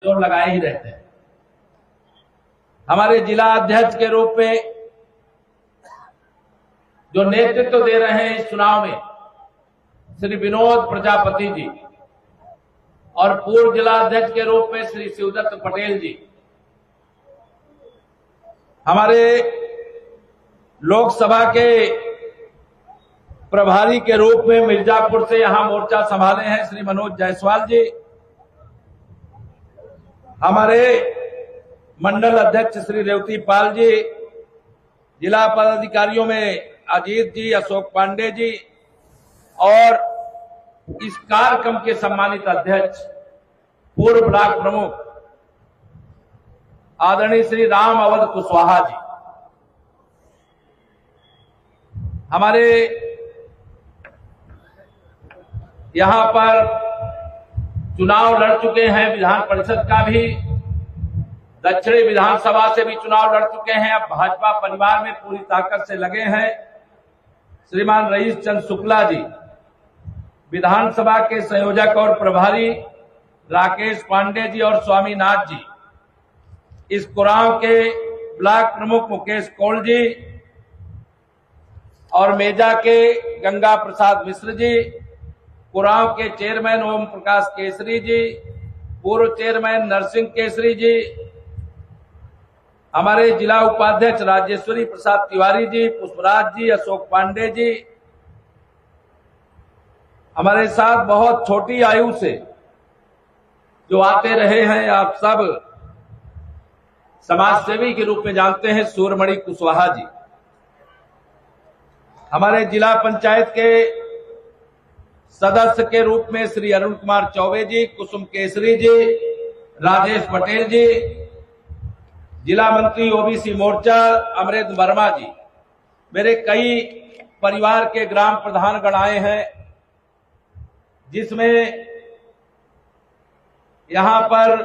जोर लगाए ही रहते हैं। हमारे जिला अध्यक्ष के रूप में जो नेतृत्व दे रहे हैं इस चुनाव में श्री विनोद प्रजापति जी और पूर्व जिला अध्यक्ष के रूप में श्री शिवदत्त पटेल जी, हमारे लोकसभा के प्रभारी के रूप में मिर्जापुर से यहां मोर्चा संभाले हैं श्री मनोज जायसवाल जी, हमारे मंडल अध्यक्ष श्री रेवती पाल जी, जिला पदाधिकारियों में अजीत जी, अशोक पांडे जी और इस कार्यक्रम के सम्मानित अध्यक्ष पूर्व ब्लॉक प्रमुख आदरणीय श्री राम अवध कुशवाहा जी, हमारे यहां पर चुनाव लड़ चुके हैं विधान परिषद का भी, दक्षिणी विधानसभा से भी चुनाव लड़ चुके हैं, अब भाजपा परिवार में पूरी ताकत से लगे हैं श्रीमान रईस चंद शुक्ला जी, विधानसभा के संयोजक और प्रभारी राकेश पांडे जी और स्वामीनाथ जी, इस कुराव के ब्लॉक प्रमुख मुकेश कौल जी और मेजा के गंगा प्रसाद मिश्र जी, कुराव के चेयरमैन ओम प्रकाश केसरी जी, पूर्व चेयरमैन नरसिंह केसरी जी, हमारे जिला उपाध्यक्ष राजेश्वरी प्रसाद तिवारी जी, पुष्पराज जी, अशोक पांडे जी, हमारे साथ बहुत छोटी आयु से जो आते रहे हैं, आप सब समाज सेवी के रूप में जानते हैं सूरमणि कुशवाहा जी, हमारे जिला पंचायत के सदस्य के रूप में श्री अरुण कुमार चौबे जी, कुसुम केसरी जी, राजेश पटेल जी, जिला मंत्री ओबीसी मोर्चा अमरेंद्र वर्मा जी, मेरे कई परिवार के ग्राम प्रधान गण आए हैं, जिसमें यहां पर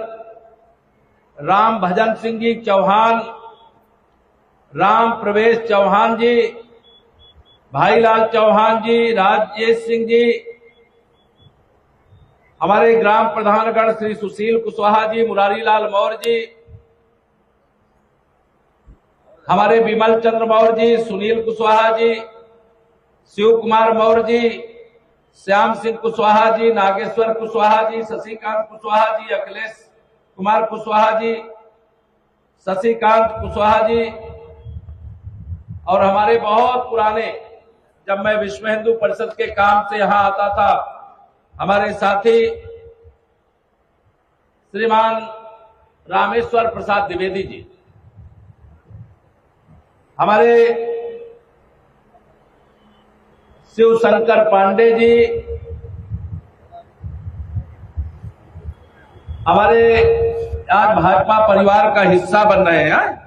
राम भजन सिंह जी चौहान, राम प्रवेश चौहान जी, भाईलाल चौहान जी, राजेश सिंह जी, हमारे ग्राम प्रधानगण श्री सुशील कुशवाहा जी, मुरारी लाल मौर्य जी, हमारे विमल चंद्र मौर्य जी, सुनील कुशवाहा जी, शिव कुमार मौर्य जी, श्याम सिंह कुशवाहा जी, नागेश्वर कुशवाहा जी, शशिकांत कुशवाहा जी, अखिलेश कुमार कुशवाहा जी, शशिकांत कुशवाहा जी और हमारे बहुत पुराने, जब मैं विश्व हिंदू परिषद के काम से यहां आता था, हमारे साथी श्रीमान रामेश्वर प्रसाद द्विवेदी जी, हमारे शिव शंकर पांडे जी, हमारे आज भाजपा परिवार का हिस्सा बन रहे हैं।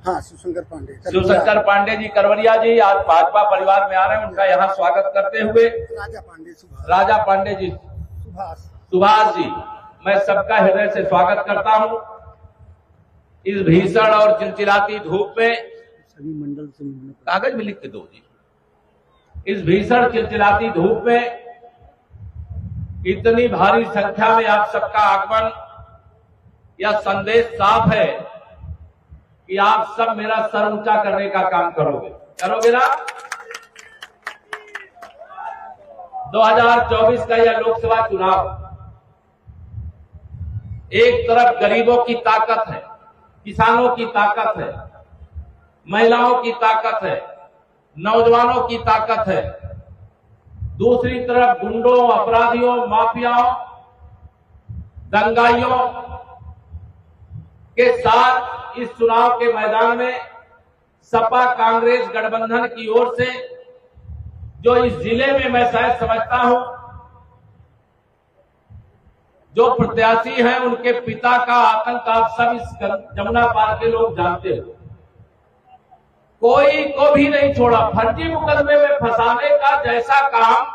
हाँ, शिवशंकर पांडे जी करवरिया जी आज भाजपा परिवार में आ रहे हैं, उनका यहाँ स्वागत करते हुए राजा पांडे जी, सुभाष जी, मैं सबका हृदय से स्वागत करता हूँ। इस भीषण और चिलचिलाती धूप में सभी मंडल से कागज में लिख के दो जी, इस भीषण चिलचिलाती धूप में इतनी भारी संख्या में आप सबका आगमन, यह संदेश साफ है कि आप सब मेरा सर ऊंचा करने का काम करोगे ना। 2024 का यह लोकसभा चुनाव एक तरफ गरीबों की ताकत है, किसानों की ताकत है, महिलाओं की ताकत है, नौजवानों की ताकत है, दूसरी तरफ गुंडों, अपराधियों, माफियाओं, दंगाइयों के साथ इस चुनाव के मैदान में सपा कांग्रेस गठबंधन की ओर से जो इस जिले में मैं शायद समझता हूं जो प्रत्याशी हैं, उनके पिता का आतंक आप सब इस जमुना पार के लोग जानते हो। कोई को भी नहीं छोड़ा, फर्जी मुकदमे में फंसाने का जैसा काम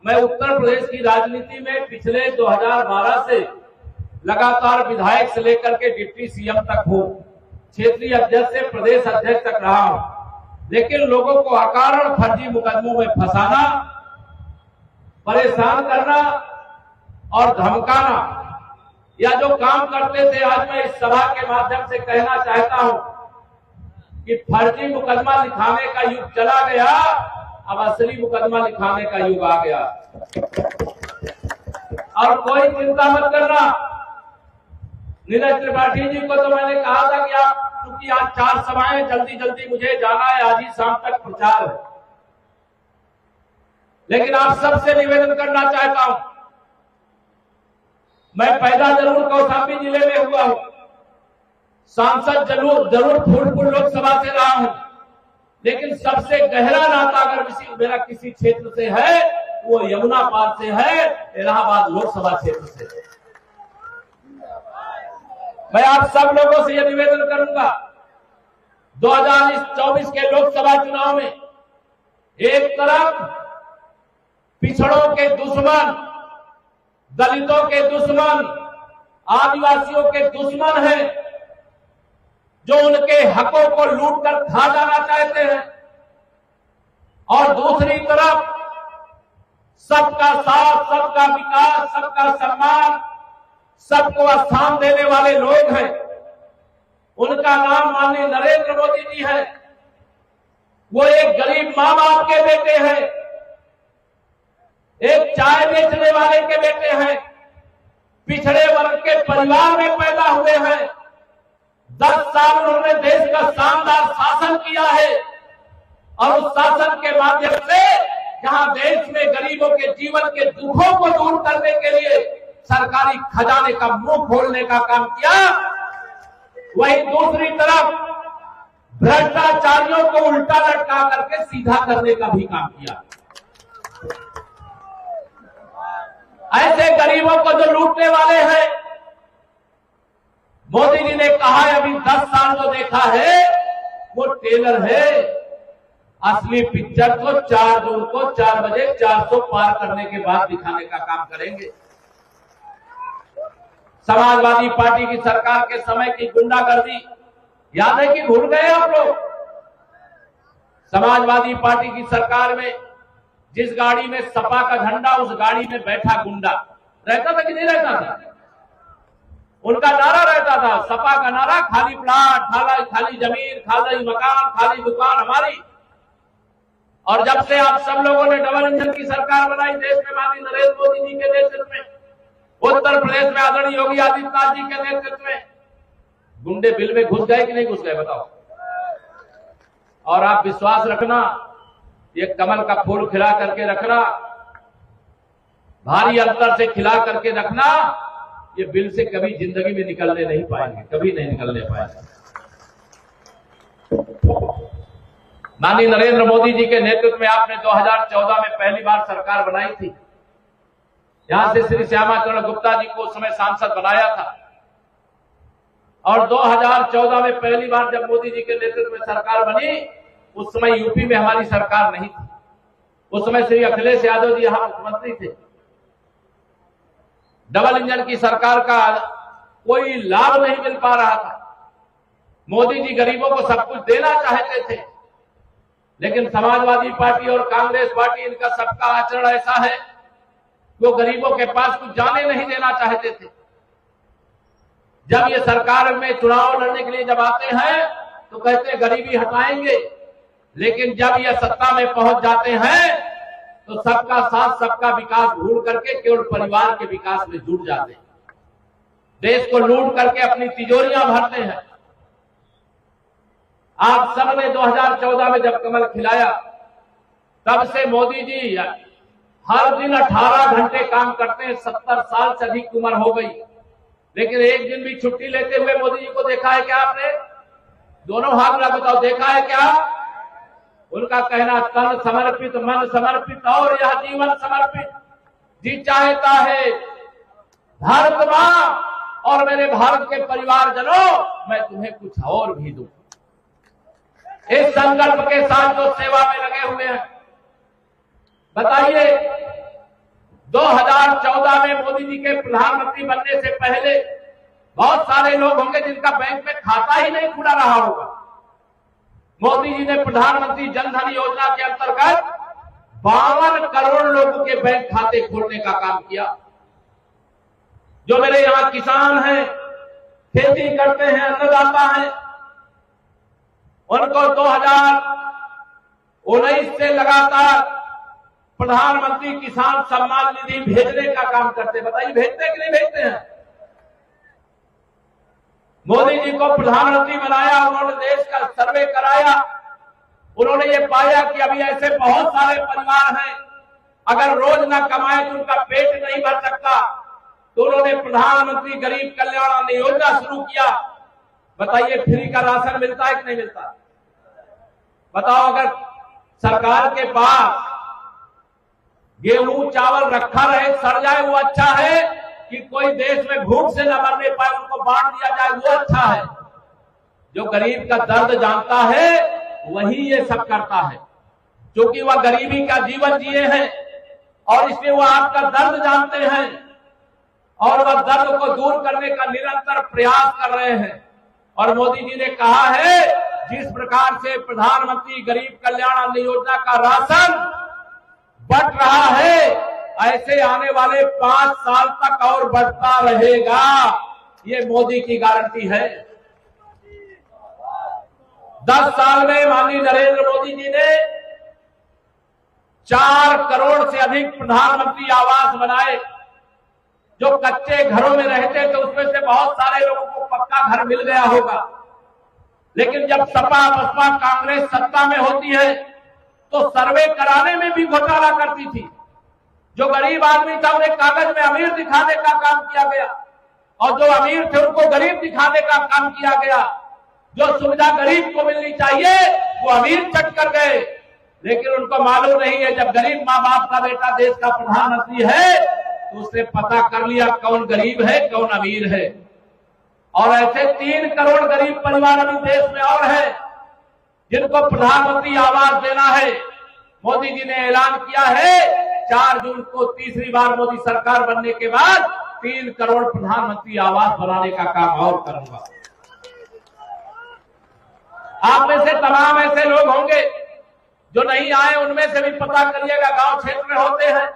मैं उत्तर प्रदेश की राजनीति में पिछले 2012 से लगातार विधायक से लेकर के डिप्टी सीएम तक हूं, क्षेत्रीय अध्यक्ष से प्रदेश अध्यक्ष तक रहा हूं, लेकिन लोगों को अकारण फर्जी मुकदमों में फंसाना, परेशान करना और धमकाना या जो काम करते थे, आज मैं इस सभा के माध्यम से कहना चाहता हूं कि फर्जी मुकदमा लिखाने का युग चला गया, अब असली मुकदमा लिखाने का युग आ गया। और कोई चिंता मत करना, नीरज त्रिपाठी जी को तो मैंने कहा था कि आप, क्योंकि आज 4 सभाएं, जल्दी मुझे जाना है, आज ही शाम तक प्रचार है, लेकिन आप सबसे निवेदन करना चाहता हूं, मैं पैदा जरूर कौशाम्बी जिले में हुआ हूं, सांसद जरूर फूलपुर लोकसभा से रहा हूं, लेकिन सबसे गहरा नाता अगर मेरा किसी क्षेत्र से है, वो यमुना पार से है, इलाहाबाद लोकसभा क्षेत्र से। मैं आप सब लोगों से यह निवेदन करूंगा, 2024 के लोकसभा चुनाव में एक तरफ पिछड़ों के दुश्मन, दलितों के दुश्मन, आदिवासियों के दुश्मन हैं, जो उनके हकों को लूट कर खा जाना चाहते हैं, और दूसरी तरफ सबका साथ, सबका विकास, सबका सम्मान, सबको स्थान देने वाले लोग हैं। उनका नाम माननीय नरेंद्र मोदी जी है। वो एक गरीब मां बाप के बेटे हैं, एक चाय बेचने वाले के बेटे हैं, पिछड़े वर्ग के परिवार में पैदा हुए हैं। 10 साल उन्होंने देश का शानदार शासन किया है, और उस शासन के माध्यम से जहां देश में गरीबों के जीवन के दुखों को दूर करने के लिए सरकारी खजाने का मुंह खोलने का काम किया, वहीं दूसरी तरफ भ्रष्टाचारियों को उल्टा लटका करके सीधा करने का भी काम किया। ऐसे गरीबों को जो लूटने वाले हैं, मोदी जी ने कहा है अभी 10 साल जो देखा है वो टेलर है, असली पिक्चर तो 4 जून को 4 बजे 400 पार करने के बाद दिखाने का काम करेंगे। समाजवादी पार्टी की सरकार के समय की गुंडागर्दी याद है कि भूल गए आप लोग? समाजवादी पार्टी की सरकार में जिस गाड़ी में सपा का झंडा, उस गाड़ी में बैठा गुंडा रहता था कि नहीं रहता था? उनका नारा रहता था, सपा का नारा, खाली प्लाट, खाली जमीन, खाली मकान, खाली दुकान हमारी। और जब से आप सब लोगों ने डबल इंजन की सरकार बनाई देश में, माननीय नरेंद्र मोदी जी के नेतृत्व में, उत्तर प्रदेश में आदरणीय योगी आदित्यनाथ जी के नेतृत्व में, गुंडे बिल में घुस गए कि नहीं घुस गए बताओ? और आप विश्वास रखना, ये कमल का फूल खिला करके रखना, भारी अंतर से खिला करके रखना, ये बिल से कभी जिंदगी में निकलने नहीं पाएंगे, कभी नहीं निकलने पाएंगे। माननीय नरेंद्र मोदी जी के नेतृत्व में आपने 2014 में पहली बार सरकार बनाई थी। यहां से श्री श्यामाचरण गुप्ता जी को उस समय सांसद बनाया था, और 2014 में पहली बार जब मोदी जी के नेतृत्व में सरकार बनी, उस समय यूपी में हमारी सरकार नहीं थी। उस समय श्री अखिलेश यादव जी यहां मुख्यमंत्री थे। डबल इंजन की सरकार का कोई लाभ नहीं मिल पा रहा था। मोदी जी गरीबों को सब कुछ देना चाहते थे, लेकिन समाजवादी पार्टी और कांग्रेस पार्टी, इनका सबका आचरण ऐसा है, वो गरीबों के पास कुछ जाने नहीं देना चाहते थे। जब ये सरकार में चुनाव लड़ने के लिए जब आते हैं तो कहते हैं गरीबी हटाएंगे, लेकिन जब ये सत्ता में पहुंच जाते हैं तो सबका साथ, सबका विकास भूल करके केवल परिवार के विकास में जुट जाते हैं, देश को लूट करके अपनी तिजोरियां भरते हैं। आप सबने 2014 में जब कमल खिलाया, तब से मोदी जी हर दिन 18 घंटे काम करते हैं। 70 साल से अधिक उम्र हो गई, लेकिन एक दिन भी छुट्टी लेते हुए मोदी जी को देखा है क्या आपने? दोनों हाथ में बताओ, देखा है क्या? उनका कहना, तन समर्पित, मन समर्पित और यह जीवन समर्पित। जी चाहता है भारत मां और मेरे भारत के परिवारजनों, मैं तुम्हें कुछ और भी दूं। इस संकल्प के साथ जो सेवा में लगे हुए हैं, बताइए 2014 में मोदी जी के प्रधानमंत्री बनने से पहले बहुत सारे लोग होंगे जिनका बैंक में खाता ही नहीं खुला रहा होगा। मोदी जी ने प्रधानमंत्री जन धन योजना के अंतर्गत 52 करोड़ लोगों के बैंक खाते खोलने का काम किया। जो मेरे यहाँ किसान हैं, खेती करते हैं, अन्नदाता हैं, उनको 2019 से लगातार प्रधानमंत्री किसान सम्मान निधि भेजने का काम करते। बताइए भेजते हैं कि नहीं भेजते हैं? मोदी जी को प्रधानमंत्री बनाया, उन्होंने देश का सर्वे कराया, उन्होंने ये पाया कि अभी ऐसे बहुत सारे परिवार हैं, अगर रोज ना कमाए तो उनका पेट नहीं भर सकता, तो उन्होंने प्रधानमंत्री गरीब कल्याण अन्न योजना शुरू किया। बताइए फ्री का राशन मिलता है कि नहीं मिलता? बताओ, अगर सरकार के पास गेहूं चावल रखा रहे, सड़ जाए, वो अच्छा है कि कोई देश में भूख से न मरने पाए, उनको बांट दिया जाए, वो अच्छा है? जो गरीब का दर्द जानता है वही ये सब करता है, क्योंकि वह गरीबी का जीवन जिए हैं और इसलिए वह आपका दर्द जानते हैं और वह दर्द को दूर करने का निरंतर प्रयास कर रहे हैं। और मोदी जी ने कहा है, जिस प्रकार से प्रधानमंत्री गरीब कल्याण अन्न योजना का राशन बढ़ रहा है, ऐसे आने वाले 5 साल तक और बढ़ता रहेगा। ये मोदी की गारंटी है। 10 साल में माननीय नरेंद्र मोदी जी ने 4 करोड़ से अधिक प्रधानमंत्री आवास बनाए। जो कच्चे घरों में रहते थे उसमें से बहुत सारे लोगों को पक्का घर मिल गया होगा, लेकिन जब सपा बसपा कांग्रेस सत्ता में होती है तो सर्वे कराने में भी घोटाला करती थी। जो गरीब आदमी था उन्हें कागज में अमीर दिखाने का काम किया गया और जो अमीर थे उनको गरीब दिखाने का काम किया गया। जो सुविधा गरीब को मिलनी चाहिए वो अमीर चट कर गए, लेकिन उनको मालूम नहीं है जब गरीब माँ बाप का बेटा देश का प्रधानमंत्री है तो उसने पता कर लिया कौन गरीब है कौन अमीर है। और ऐसे 3 करोड़ गरीब परिवार अभी देश में और है जिनको प्रधानमंत्री आवास देना है। मोदी जी ने ऐलान किया है 4 जून को तीसरी बार मोदी सरकार बनने के बाद 3 करोड़ प्रधानमंत्री आवास बनाने का काम और करूंगा। आप में से तमाम ऐसे लोग होंगे जो नहीं आए, उनमें से भी पता करिएगा, गांव क्षेत्र में होते हैं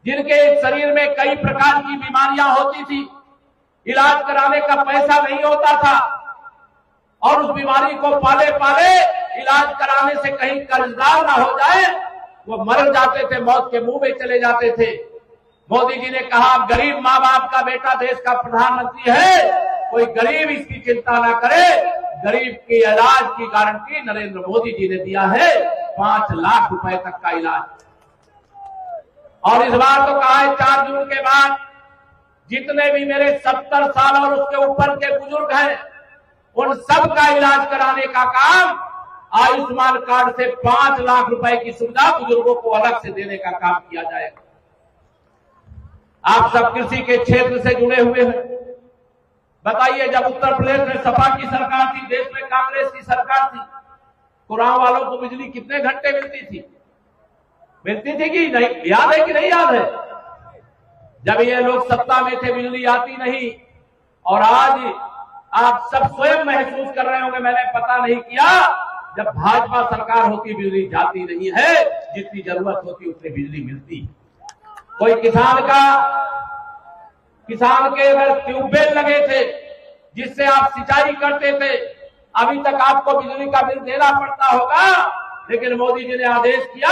जिनके शरीर में कई प्रकार की बीमारियां होती थी, इलाज कराने का पैसा नहीं होता था और उस बीमारी को पाले पाले इलाज कराने से कहीं कर्जदार ना हो जाए, वो मर जाते थे, मौत के मुंह में चले जाते थे। मोदी जी ने कहा गरीब माँ बाप का बेटा देश का प्रधानमंत्री है, कोई गरीब इसकी चिंता ना करे। गरीब के इलाज की गारंटी नरेंद्र मोदी जी ने दिया है, 5 लाख रुपए तक का इलाज। और इस बार तो कहा है 4 जून के बाद जितने भी मेरे 70 साल और उसके ऊपर के बुजुर्ग हैं उन सब का इलाज कराने का काम आयुष्मान कार्ड से 5 लाख रुपए की सुविधा बुजुर्गों को अलग से देने का काम किया जाएगा। आप सब कृषि के क्षेत्र से जुड़े हुए हैं। बताइए, जब उत्तर प्रदेश में सपा की सरकार थी, देश में कांग्रेस की सरकार थी, कुरान वालों को बिजली कितने घंटे मिलती थी? मिलती थी कि नहीं? याद है कि नहीं याद है? जब ये लोग सत्ता में थे बिजली आती नहीं, और आज आप सब स्वयं महसूस कर रहे होंगे, मैंने पता नहीं किया, जब भाजपा सरकार होती बिजली जाती नहीं है, जितनी जरूरत होती उतनी बिजली मिलती। कोई किसान के अगर ट्यूबवेल लगे थे जिससे आप सिंचाई करते थे, अभी तक आपको बिजली का बिल देना पड़ता होगा, लेकिन मोदी जी ने आदेश किया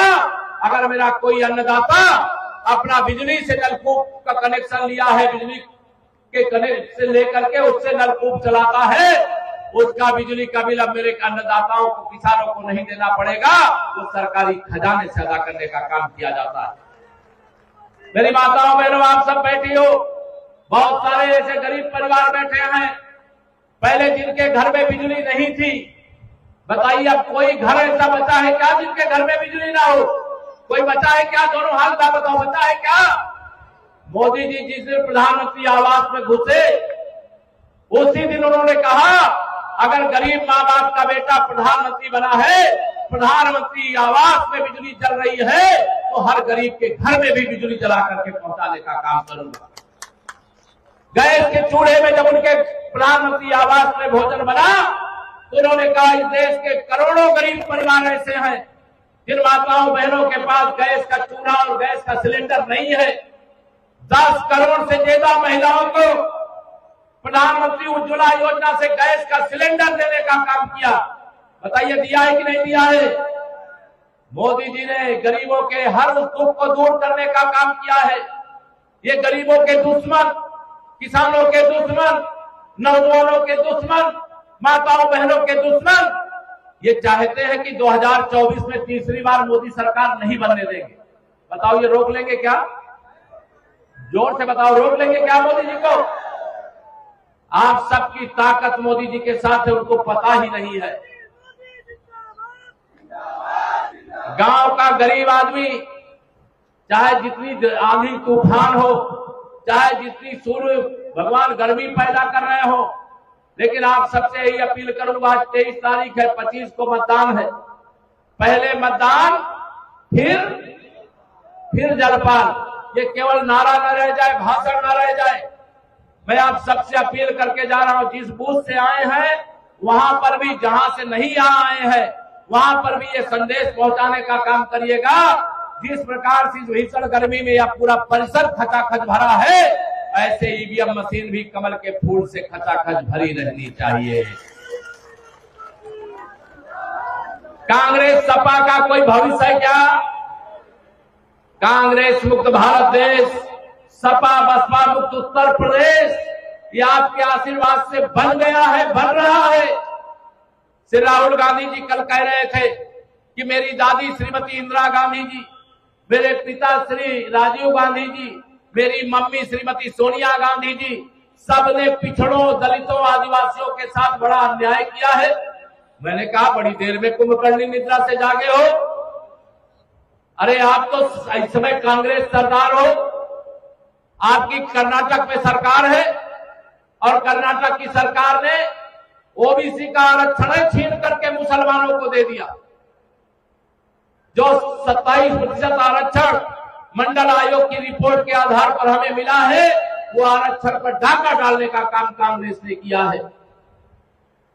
अगर मेरा कोई अन्नदाता अपना बिजली से नलकूप का कनेक्शन लिया है, बिजली के कनेक्शन लेकर के उससे नलकूप चलाता है, उसका बिजली का बिल अब मेरे अन्नदाताओं को, किसानों को नहीं देना पड़ेगा, तो सरकारी खजाने से अदा करने का काम किया जाता है। मेरी माताओं बहनों, आप सब बैठी हो, बहुत सारे ऐसे गरीब परिवार बैठे हैं पहले जिनके घर में बिजली नहीं थी। बताइए, अब कोई घर ऐसा बचा है क्या जिनके घर में बिजली ना हो? कोई बचा है क्या? दोनों हाथ का बताओ, बचा है क्या? मोदी जी जिस दिन प्रधानमंत्री आवास में घुसे उसी दिन उन्होंने कहा अगर गरीब माँ बाप का बेटा प्रधानमंत्री बना है, प्रधानमंत्री आवास में बिजली जल रही है, तो हर गरीब के घर में भी बिजली जला करके पहुंचाने का काम करूंगा। गैस के चूल्हे में जब उनके प्रधानमंत्री आवास में भोजन बना तो उन्होंने कहा इस देश के करोड़ों गरीब परिवार ऐसे हैं जिन माताओं बहनों के पास गैस का चूल्हा और गैस का सिलेंडर नहीं है, 10 करोड़ से ज्यादा महिलाओं को प्रधानमंत्री उज्ज्वला योजना से गैस का सिलेंडर देने का काम किया। बताइए दिया है कि नहीं दिया है? मोदी जी ने गरीबों के हर दुख को दूर करने का काम किया है। ये गरीबों के दुश्मन, किसानों के दुश्मन, नौजवानों के दुश्मन, माताओं बहनों के दुश्मन ये चाहते हैं कि 2024 में तीसरी बार मोदी सरकार नहीं बनने देंगे। बताओ ये रोक लेंगे क्या? जोर से बताओ, रोक लेंगे क्या मोदी जी को? आप सबकी ताकत मोदी जी के साथ है, उनको पता ही नहीं है। गांव का गरीब आदमी चाहे जितनी आंधी तूफान हो, चाहे जितनी सूर्य भगवान गर्मी पैदा कर रहे हो, लेकिन आप सबसे यही अपील करूंगा, 23 तारीख है, 25 को मतदान है। पहले मतदान फिर जलपान। ये केवल नारा न रह जाए, भाषण न रह जाए। मैं आप सबसे अपील करके जा रहा हूं, जिस बूथ से आए हैं वहां पर भी, जहां से नहीं आए हैं वहां पर भी ये संदेश पहुंचाने का काम करिएगा। जिस प्रकार से भीषण गर्मी में यह पूरा परिसर खचाखच भरा है, ऐसे ईवीएम मशीन भी कमल के फूल से खचाखच भरी रहनी चाहिए। कांग्रेस सपा का कोई भविष्य है क्या? कांग्रेस मुक्त भारत देश, सपा बसपा मुक्त उत्तर प्रदेश, ये आपके आशीर्वाद से बन गया है, बन रहा है। श्री राहुल गांधी जी कल कह रहे थे कि मेरी दादी श्रीमती इंदिरा गांधी जी, मेरे पिता श्री राजीव गांधी जी, मेरी मम्मी श्रीमती सोनिया गांधी जी, सबने पिछड़ों, दलितों, आदिवासियों के साथ बड़ा अन्याय किया है। मैंने कहा बड़ी देर में कुंभकर्णी निद्रा से जागे हो। अरे आप तो इस समय कांग्रेस सरकार हो, आपकी कर्नाटक में सरकार है और कर्नाटक की सरकार ने ओबीसी का आरक्षण छीन करके मुसलमानों को दे दिया। जो 27% आरक्षण मंडल आयोग की रिपोर्ट के आधार पर हमें मिला है, वो आरक्षण पर डाका डालने का काम कांग्रेस ने किया है।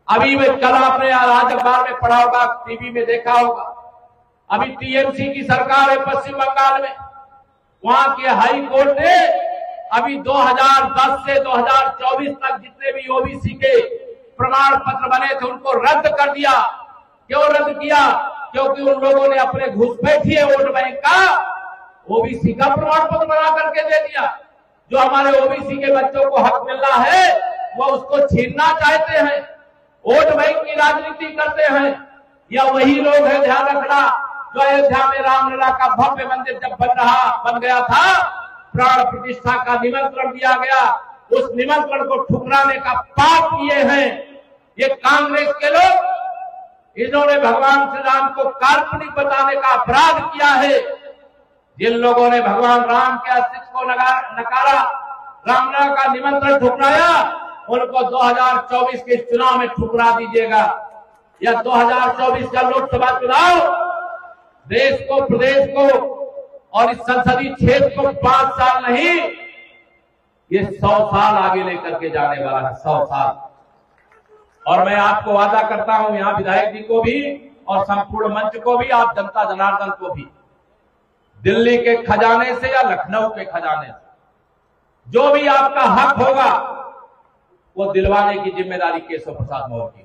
अभी में कल आपने आज अखबार में पढ़ा होगा, टीवी में देखा होगा, अभी टीएमसी की सरकार है पश्चिम बंगाल में, वहां के हाई कोर्ट ने अभी 2010 से 2024 तक जितने भी ओबीसी के प्रमाण पत्र बने थे उनको रद्द कर दिया। क्यों रद्द किया? क्योंकि उन लोगों ने अपने घुसपैठिए वोट बैंक का ओबीसी का प्रमाण पत्र बना करके दे दिया। जो हमारे ओबीसी के बच्चों को हक मिलना है वो उसको छीनना चाहते हैं, वोट बैंक की राजनीति करते हैं। या वही लोग हैं, ध्यान रखना, जो अयोध्या में रामलला का भव्य मंदिर जब बन गया था, प्राण प्रतिष्ठा का निमंत्रण दिया गया, उस निमंत्रण को ठुकराने का पाप किए हैं ये कांग्रेस के लोग। इन्होंने भगवान श्री राम को काल्पनिक बताने का अपराध किया है। जिन लोगों ने भगवान राम के अस्तित्व को नकारा, रामलला का निमंत्रण ठुकराया, उनको 2024 के चुनाव में ठुकरा दीजिएगा। या 2024 का लोकसभा चुनाव देश को, प्रदेश को और इस संसदीय क्षेत्र को 5 साल नहीं, ये 100 साल आगे लेकर के जाने वाला है, 100 साल। और मैं आपको वादा करता हूं, यहां विधायक जी को भी और संपूर्ण मंच को भी, आप जनता जनार्दन को भी, दिल्ली के खजाने से या लखनऊ के खजाने से जो भी आपका हक होगा वो दिलवाने की जिम्मेदारी केशव प्रसाद मौर्य की।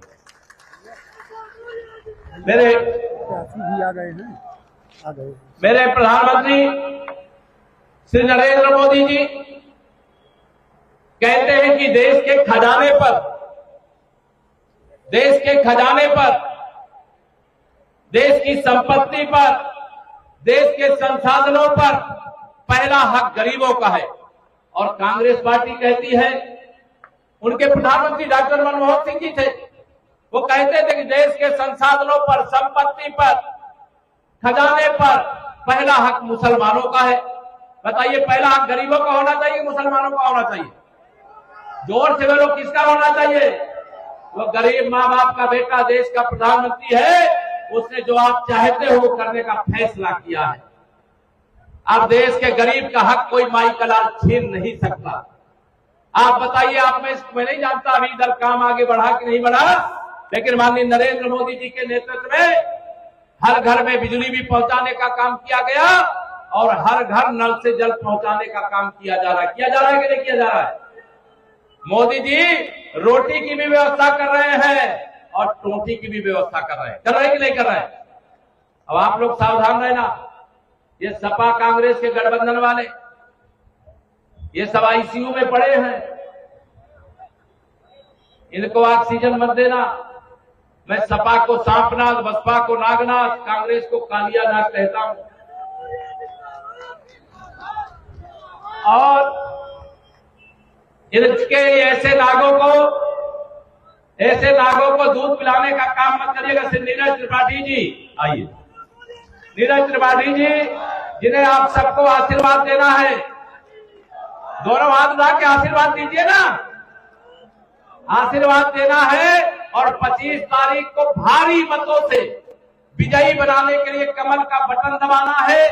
मेरे प्रधानमंत्री श्री नरेंद्र मोदी जी कहते हैं कि देश के खजाने पर, देश की संपत्ति पर, देश के संसाधनों पर पहला हक गरीबों का है। और कांग्रेस पार्टी कहती है, उनके प्रधानमंत्री डॉक्टर मनमोहन सिंह जी थे, वो कहते थे कि देश के संसाधनों पर, संपत्ति पर, खजाने पर पहला हक मुसलमानों का है। बताइए पहला हक गरीबों का होना चाहिए, मुसलमानों का होना चाहिए? जोर से बोलो, किसका होना चाहिए? वो गरीब माँ बाप का बेटा देश का प्रधानमंत्री है, उसने जो आप चाहते हो वो करने का फैसला किया है। अब देश के गरीब का हक कोई माई का लाल छीन नहीं सकता। आप बताइए, मैं नहीं जानता अभी इधर काम आगे बढ़ा कि नहीं बढ़ा, लेकिन माननीय नरेंद्र मोदी जी के नेतृत्व में हर घर में बिजली भी पहुंचाने का काम किया गया और हर घर नल से जल पहुंचाने का काम किया जा रहा है। किया जा रहा है कि नहीं किया जा रहा है? मोदी जी रोटी की भी व्यवस्था कर रहे हैं और टोटी की भी व्यवस्था कर रहे हैं। कर रहे हैं कि नहीं कर रहे हैं? अब आप लोग सावधान रहना। ये सपा कांग्रेस के गठबंधन वाले ये सब आईसीयू में पड़े हैं, इनको ऑक्सीजन मत देना। मैं सपा को सांपनाथ, बसपा को नागनाथ, कांग्रेस को कालियानाथ कहता हूं। और इनके ऐसे नागों को दूध पिलाने का काम मत करिएगा। नीरज त्रिपाठी जी आइए, नीरज त्रिपाठी जी जिन्हें आप सबको आशीर्वाद देना है, दोनों हाथ उठा के आशीर्वाद दीजिए ना। आशीर्वाद देना है और 25 तारीख को भारी मतों से विजयी बनाने के लिए कमल का बटन दबाना है।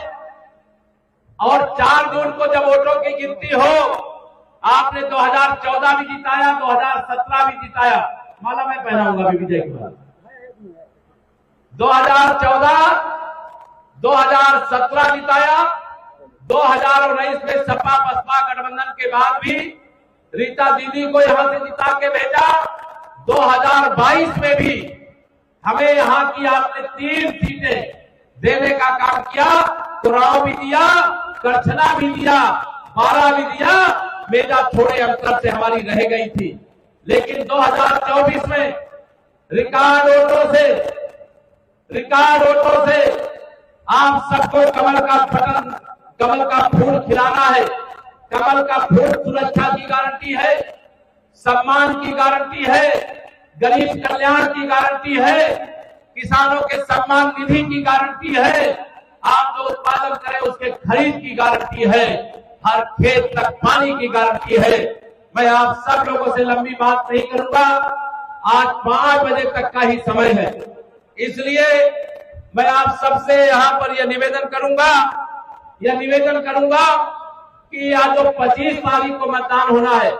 और 4 जून को जब वोटों की गिनती हो, आपने 2014 भी जिताया, 2017 भी जिताया, माला मैं पहनाऊंगा अभी विजय के बाद। 2014, 2017 जिताया, 2019 में सपा बसपा गठबंधन के बाद भी रीता दीदी को यहां से जिता के भेजा। 2022 में भी हमें यहां की आपने 3 सीटें देने का काम किया। चुनाव भी दिया, करछना भी दिया, 12 भी दिया। मेजा थोड़े अंतर से हमारी रह गई थी, लेकिन 2024 में रिकॉर्ड वोटों से आप सबको कमल का बटन, कमल का फूल खिलाना है। कमल का फूल सुरक्षा की गारंटी है, सम्मान की गारंटी है, गरीब कल्याण की गारंटी है, किसानों के सम्मान निधि की गारंटी है, आप जो उत्पादन करें उसके खरीद की गारंटी है, हर खेत तक पानी की गारंटी है। मैं आप सब लोगों से लंबी बात नहीं करूंगा, आज 5 बजे तक का ही समय है, इसलिए मैं आप सबसे यहां पर यह निवेदन करूंगा कि आज जो 25 तारीख को मतदान होना है,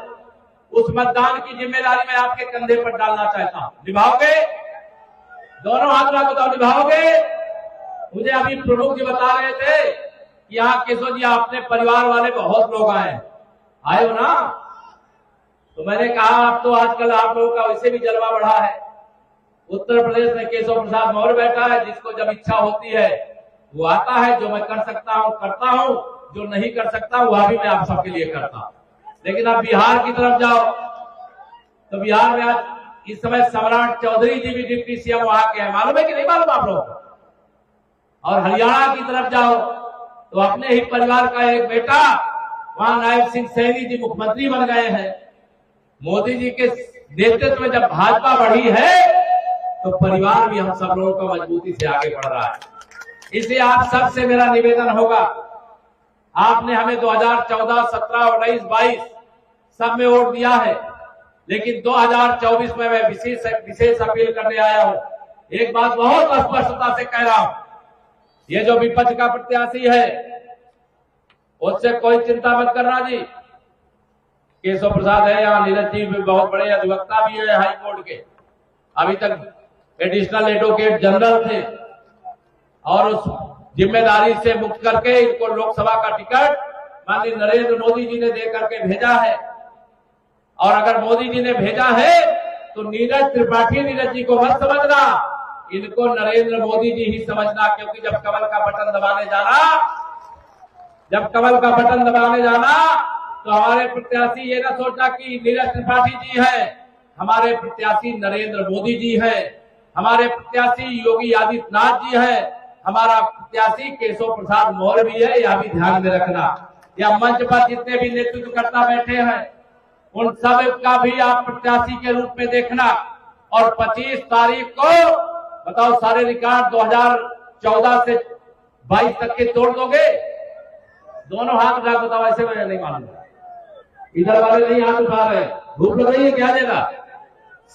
उस मतदान की जिम्मेदारी मैं आपके कंधे पर डालना चाहता हूं। निभाओगे? दोनों हाथ में बताओ, निभाओगे? मुझे अभी प्रमुख जी बता रहे थे कि यहाँ केशव जी अपने परिवार वाले बहुत लोग आए हो ना, तो मैंने कहा अब तो आजकल आप लोगों का वैसे भी जलवा बढ़ा है। उत्तर प्रदेश में केशव प्रसाद मौर्य बैठा है, जिसको जब इच्छा होती है वो आता है। जो मैं कर सकता हूं करता हूं, जो नहीं कर सकता वह भी मैं आप सबके लिए करता हूं। लेकिन अब बिहार की तरफ जाओ तो बिहार में आज इस समय सम्राट चौधरी जी भी डिप्टी सीएम वहां के हैं, मालूम है कि नहीं मालूम आप लोगों को? और हरियाणा की तरफ जाओ तो अपने ही परिवार का एक बेटा वहां नायब सिंह सैनी जी मुख्यमंत्री बन गए हैं। मोदी जी के नेतृत्व में जब भाजपा बढ़ी है तो परिवार भी हम सब लोगों को मजबूती से आगे बढ़ रहा है। इसलिए आप सबसे मेरा निवेदन होगा, आपने हमें 2014, 17, 19, 22 सब में वोट दिया है, लेकिन 2024 में मैं विशेष अपील करने आया हूं। एक बात बहुत स्पष्टता से कह रहा हूं, ये जो विपक्ष का प्रत्याशी है उससे कोई चिंता मत करना जी। केशव प्रसाद है यहाँ, नीरज जी भी बहुत बड़े अधिवक्ता भी है हाई कोर्ट के, अभी तक एडिशनल एडवोकेट जनरल थे, और उस जिम्मेदारी से मुक्त करके इनको लोकसभा का टिकट माननीय नरेंद्र मोदी जी ने दे करके भेजा है। और अगर मोदी जी ने भेजा है तो नीरज त्रिपाठी नीरज जी को मत समझना, इनको नरेंद्र मोदी जी ही समझना, क्योंकि जब कमल का बटन दबाने जाना तो हमारे प्रत्याशी ये ना सोचना कि नीरज त्रिपाठी जी है, हमारे प्रत्याशी नरेंद्र मोदी जी है, हमारे प्रत्याशी योगी आदित्यनाथ जी है, हमारा प्रत्याशी केशव प्रसाद मौर्य भी है, यह भी ध्यान में रखना। या मंच पर जितने भी नेतृत्वकर्ता बैठे हैं उन सब का भी आप प्रत्याशी के रूप में देखना। और 25 तारीख को बताओ सारे रिकॉर्ड 2014 से 22 तक के तोड़ दोगे? दोनों हाथ उठा बताओ, ऐसे में नहीं मालूम, इधर वाले नहीं हाथ उठा रहे, भूख लग रही है क्या देगा?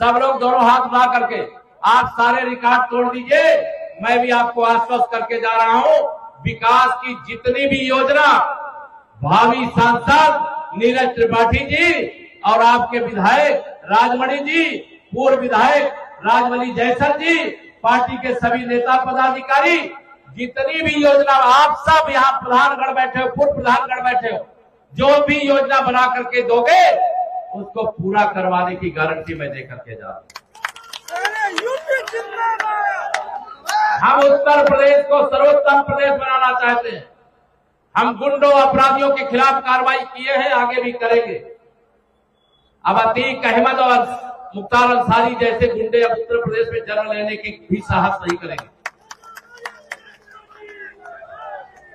सब लोग दोनों हाथ उठा करके आप सारे रिकॉर्ड तोड़ दीजिए। मैं भी आपको आश्वस्त करके जा रहा हूं, विकास की जितनी भी योजना भावी सांसद नीरज त्रिपाठी जी और आपके विधायक राजमणि जी, पूर्व विधायक राजमणि जयसर जी, पार्टी के सभी नेता पदाधिकारी जितनी भी योजना, आप सब यहाँ प्रधानगढ़ बैठे हो, पूर्व प्रधानगढ़ बैठे हो, जो भी योजना बना करके दोगे उसको पूरा करवाने की गारंटी मैं दे करके जा रहा हूं। हम उत्तर प्रदेश को सर्वोत्तम प्रदेश बनाना चाहते हैं। हम गुंडों अपराधियों के खिलाफ कार्रवाई किए हैं, आगे भी करेंगे। अब अतीक अहमद और मुख्तार अंसारी जैसे गुंडे अब उत्तर प्रदेश में जन्म लेने की भी साहस नहीं करेंगे।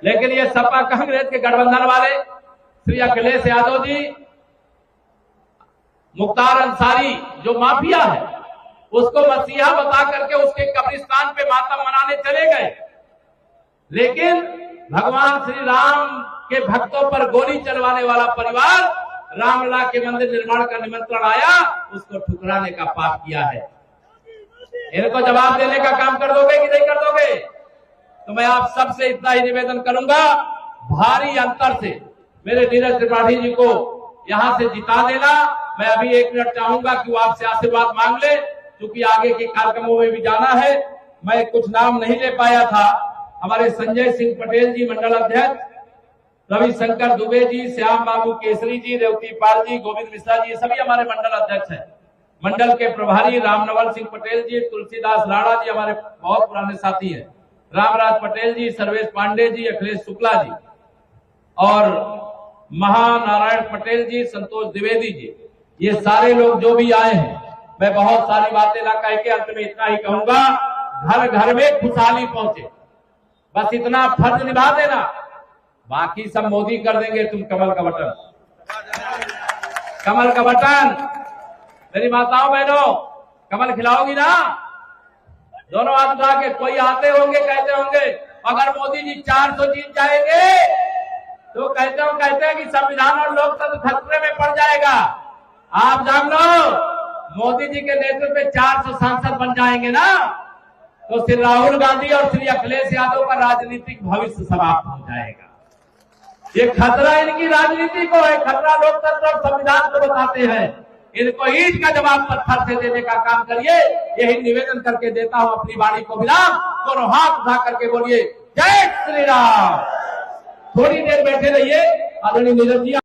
लेकिन ये सपा कांग्रेस के गठबंधन वाले श्री अखिलेश यादव जी, मुख्तार अंसारी जो माफिया है, उसको मसीहा बता करके उसके कब्रिस्तान पे मातम मनाने चले गए। लेकिन भगवान श्री राम के भक्तों पर गोली चलवाने वाला परिवार रामलला के मंदिर निर्माण का निमंत्रण आया, उसको ठुकराने का पाप किया है। इनको जवाब देने का काम कर दोगे कि नहीं कर दोगे? तो मैं आप सबसे इतना ही निवेदन करूंगा, भारी अंतर से मेरे नीरज त्रिपाठी जी को यहां से जिता देना। मैं अभी 1 मिनट चाहूंगा कि वो आपसे आशीर्वाद मांग ले, क्योंकि आगे के कार्यक्रमों में भी जाना है। मैं कुछ नाम नहीं ले पाया था। हमारे संजय सिंह पटेल जी मंडल अध्यक्ष, रविशंकर दुबे जी, श्याम बाबू केसरी जी, रेवती पाल जी, गोविंद मिश्रा जी, सभी हमारे मंडल अध्यक्ष हैं। मंडल के प्रभारी रामनवल सिंह पटेल जी, तुलसीदास राणा जी हमारे बहुत पुराने साथी हैं, रामराज पटेल जी, सर्वेश पांडे जी, अखिलेश शुक्ला जी और महानारायण पटेल जी, संतोष द्विवेदी जी, ये सारे लोग जो भी आए हैं, मैं बहुत सारी बातें ना कह के अंत में इतना ही कहूंगा, घर घर में खुशहाली पहुंचे, बस इतना फर्ज निभा देना, बाकी सब मोदी कर देंगे। तुम कमल का बटन, कमल का बटन, मेरी माताओं बहनों, कमल खिलाओगी ना? दोनों हाथ उठा के। कोई आते होंगे कहते होंगे अगर मोदी जी 400 जीत जाएंगे तो कहते हैं कि संविधान और लोकतंत्र खतरे में पड़ जाएगा। आप जान लो, मोदी जी के नेतृत्व में 400 सांसद बन जाएंगे ना, तो श्री राहुल गांधी और श्री अखिलेश यादव का राजनीतिक भविष्य समाप्त हो जाएगा। ये खतरा इनकी राजनीति को है, खतरा लोकतंत्र और संविधान को बताते हैं। इनको ईंट का जवाब पत्थर से देने का काम करिए, यही निवेदन करके देता हूं अपनी वाणी को विराम। दोनों हाथ उठा करके बोलिए जय श्री राम। थोड़ी देर बैठे रहिए आदरणीय नीरज जी।